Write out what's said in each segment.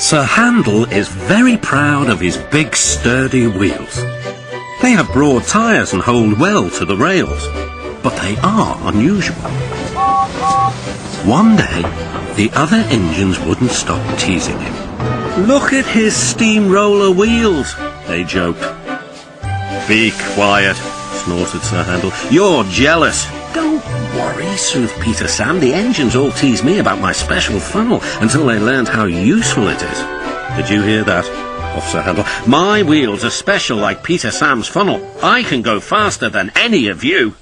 Sir Handel is very proud of his big sturdy wheels. They have broad tyres and hold well to the rails, but they are unusual. One day, the other engines wouldn't stop teasing him. "Look at his steamroller wheels," they joked. "Be quiet," snorted Sir Handel. "You're jealous." "Don't worry," soothed Peter Sam. "The engines all tease me about my special funnel until they learned how useful it is." "Did you hear that?" off Sir Handel. "My wheels are special like Peter Sam's funnel. I can go faster than any of you."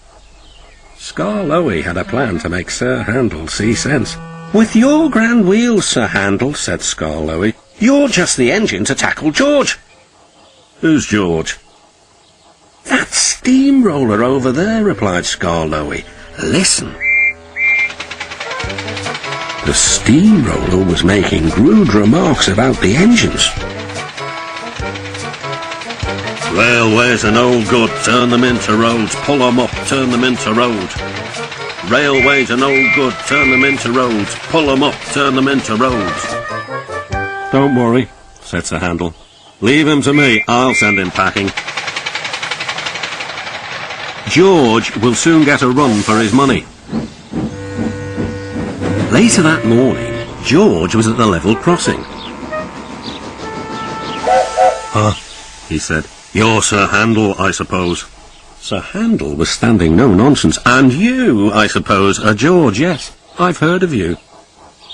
Skarloey had a plan to make Sir Handel see sense. "With your grand wheels, Sir Handel," said Skarloey, "you're just the engine to tackle George." "Who's George?" "That steamroller over there," replied Skarloey. "Listen." The steamroller was making rude remarks about the engines. "Railways are no good, turn them into roads. Pull them up, turn them into roads. Railways are no good, turn them into roads. Pull them up, turn them into roads." "Don't worry," said Sir Handel. "Leave him to me, I'll send him packing. George will soon get a run for his money." Later that morning, George was at the level crossing. "Huh," he said. "You're Sir Handel, I suppose." Sir Handel was standing no nonsense. "And you, I suppose, are George, yes. I've heard of you."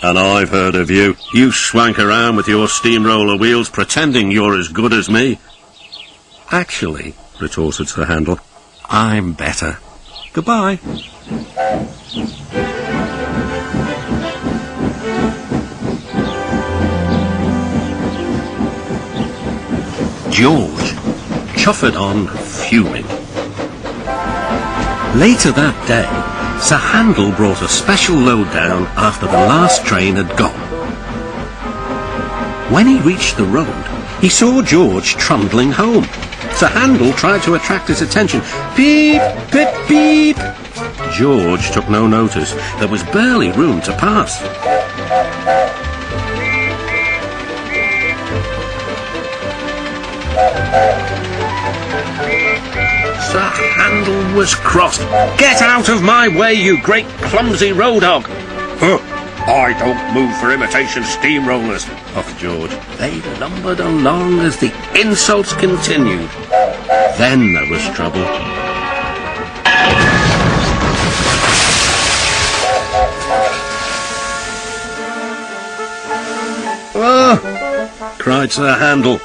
"And I've heard of you. You swank around with your steamroller wheels pretending you're as good as me." "Actually," retorted Sir Handel, "I'm better. Goodbye." George chuffered on, fuming. Later that day, Sir Handel brought a special load down after the last train had gone. When he reached the road, he saw George trundling home. Sir Handel tried to attract his attention. "Beep, beep, beep." George took no notice. There was barely room to pass. Sir Handel was crossed. "Get out of my way, you great clumsy road hog!" "Huh, I don't move for imitation steamrollers," puffed George. They lumbered along as the insults continued. Then there was trouble. "Oh!" cried Sir Handel.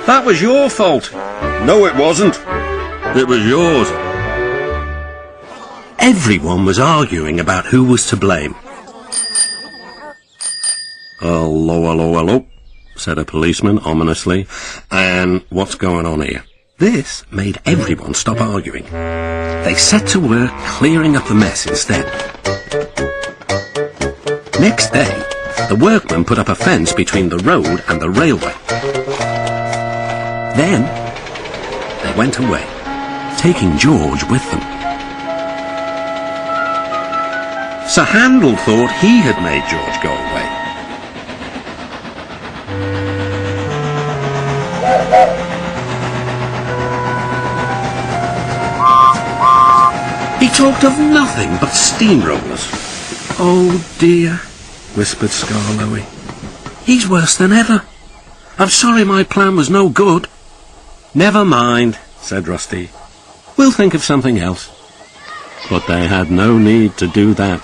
"That was your fault." "No, it wasn't. It was yours." Everyone was arguing about who was to blame. "Hello, hello, hello," said a policeman ominously. "And what's going on here?" This made everyone stop arguing. They set to work clearing up the mess instead. Next day, the workmen put up a fence between the road and the railway. Then they went away, taking George with them. Sir Handel thought he had made George go away. He talked of nothing but steamrollers. "Oh dear," whispered Skarloey. "He's worse than ever. I'm sorry my plan was no good." "Never mind," said Rusty. "We'll think of something else." But they had no need to do that.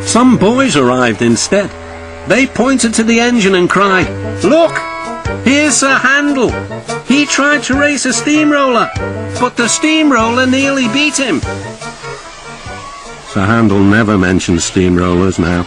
Some boys arrived instead. They pointed to the engine and cried, "Look! Here's Sir Handel. He tried to race a steamroller, but the steamroller nearly beat him." Sir Handel never mentioned steamrollers now.